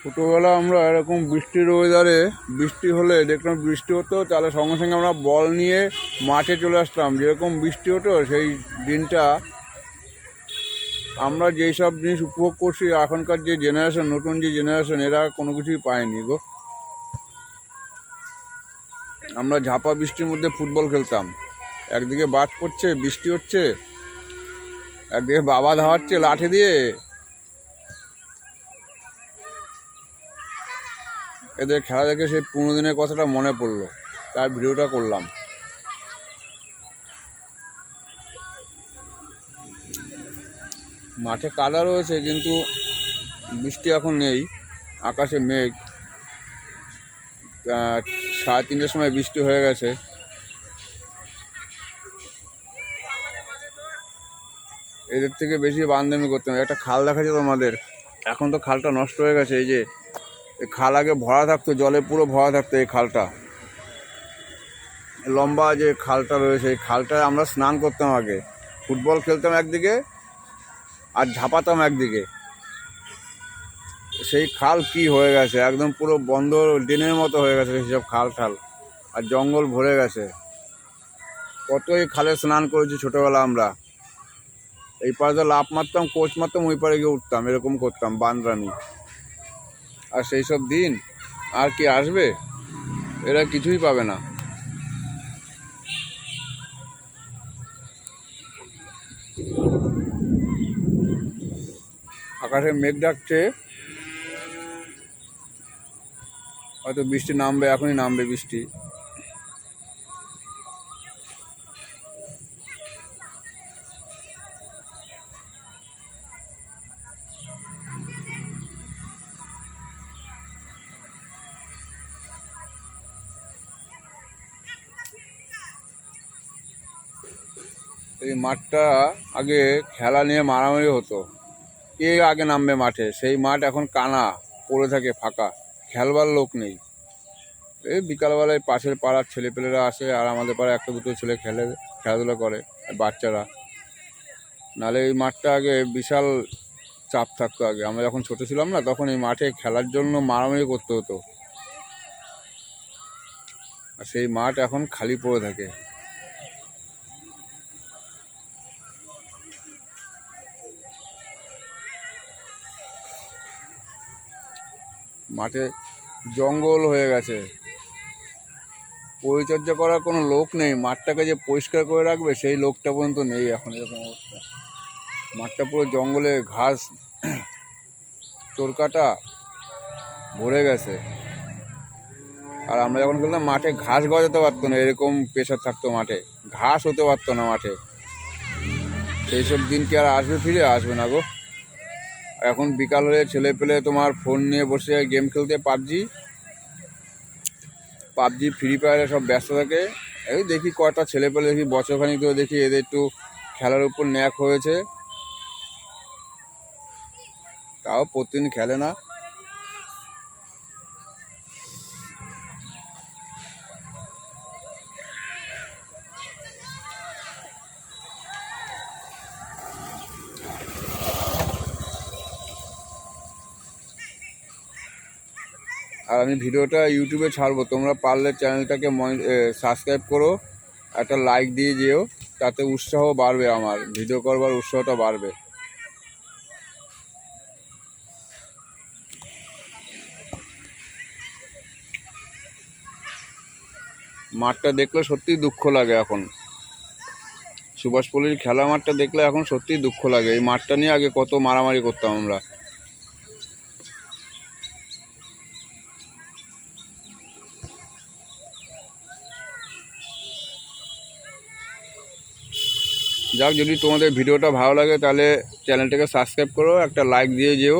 ছোটোবেলা আমরা এরকম বৃষ্টির ওয়েদারে বৃষ্টি হলে দেখলাম বৃষ্টি হতো, তাহলে সঙ্গে সঙ্গে আমরা বল নিয়ে মাঠে চলে আসতাম। যেরকম বৃষ্টি হতো সেই দিনটা আমরা যেই সব জিনিস উপভোগ করছি, এখনকার যে জেনারেশন, নতুন যে জেনারেশন, এরা কোনো কিছুই পায়নি গো। আমরা ঝাপা বৃষ্টির মধ্যে ফুটবল খেলতাম। একদিকে বাজ পড়ছে, বৃষ্টি হচ্ছে, একদিকে বাবা ধাওয়াচ্ছে লাঠি দিয়ে। এদের খেলা দেখে সেই পুরোনো দিনের কথাটা মনে পড়লো, তার ভিডিওটা করলাম। মাঠে কাদা রয়েছে কিন্তু বৃষ্টি এখন নেই, আকাশে মেঘ। 3:30টার সময় বৃষ্টি হয়ে গেছে। এদের থেকে বেশি বান্দামি করতাম। একটা খাল দেখা যেত আমাদের, এখন তো খালটা নষ্ট হয়ে গেছে। এই যে এই খাল আগে ভরা থাকতো, জলে পুরো ভরা থাকতো। এই খালটা লম্বা, যে খালটা রয়েছে এই খালটায় আমরা স্নান করতাম আগে। ফুটবল খেলতাম একদিকে আর ঝাঁপাতাম একদিকে। সেই খাল কি হয়ে গেছে, একদম পুরো বন্ধ ড্রেনের মতো হয়ে গেছে সেইসব খাল ঠাল, আর জঙ্গল ভরে গেছে। কতই খালে স্নান করেছি ছোটোবেলা আমরা। এই পাড়ে লাফ মারতাম, কোচ মারতাম, ওই পাড়ে গিয়ে উঠতাম, এরকম করতাম বান্দরামি। আর সেই সব দিন আর কি আসবে? এরা কিছুই পাবে না। আকাশে মেঘ ডাকছে, হয়তো বৃষ্টি নামবে, এখনই নামবে বৃষ্টি। এই মাঠটা আগে খেলা নিয়ে মারামারি হতো, কে আগে নামবে মাঠে। সেই মাঠ এখন কানা পড়ে থাকে, ফাঁকা, খেলবার লোক নেই। এই বিকালবেলায় পাশের পাড়ার ছেলেপেলেরা আসে, আর আমাদের পাড়ায় একটা দুটো ছেলে খেলাধুলা করে, বাচ্চারা। নাহলে এই মাঠটা আগে বিশাল চাপ থাকতো। আগে আমরা যখন ছোট ছিলাম না, তখন এই মাঠে খেলার জন্য মারামারি করতে হতো, আর সেই মাঠ এখন খালি পড়ে থাকে। মাঠে জঙ্গল হয়ে গেছে, পরিচর্যা করার কোনো লোক নেই। মাঠটাকে যে পরিষ্কার করে রাখবে সেই লোকটা পর্যন্ত নেই এখন। এরকম অবস্থা, মাঠটা পুরো জঙ্গলে ঘাস চোরকাটা ভরে গেছে। আর আমরা যখন খেলতাম মাঠে ঘাস গজাতে পারতো না, এরকম প্রেশার থাকতো মাঠে, ঘাস হতে পারতো না মাঠে। সেই সব দিন কি আর আসবে? ফিরে আসবে না গো। এখন বিকাল হলে ছেলে পেলে তোমার ফোন নিয়ে বসে গেম খেলতে, পাবজি ফ্রি ফায়ারে সব ব্যস্ত থাকে। এই দেখি কয়টা ছেলে পেলে দেখি বছরখানিক ধরে দেখি এদের একটু খেলার উপর ন্যাক হয়েছে, তাও প্রতিদিন খেলে না। আর আমি ভিডিওটা ইউটিউবে ছাড়বো, তোমরা পারলে চ্যানেলটাকে সাবস্ক্রাইব করো, একটা লাইক দিয়ে যেও, তাতে উৎসাহ বাড়বে, আমার ভিডিও করবার উৎসাহটা বাড়বে। মাঠটা দেখলে সত্যিই দুঃখ লাগে এখন। সুভাষপল্লির খেলা মাঠটা দেখলে এখন সত্যিই দুঃখ লাগে। এই মাঠটা নিয়ে আগে কত মারামারি করতাম আমরা। যাক, যদি তোমাদের ভিডিওটা ভালো লাগে তাহলে চ্যানেলটাকে সাবস্ক্রাইব করো, একটা লাইক দিয়ে যেও।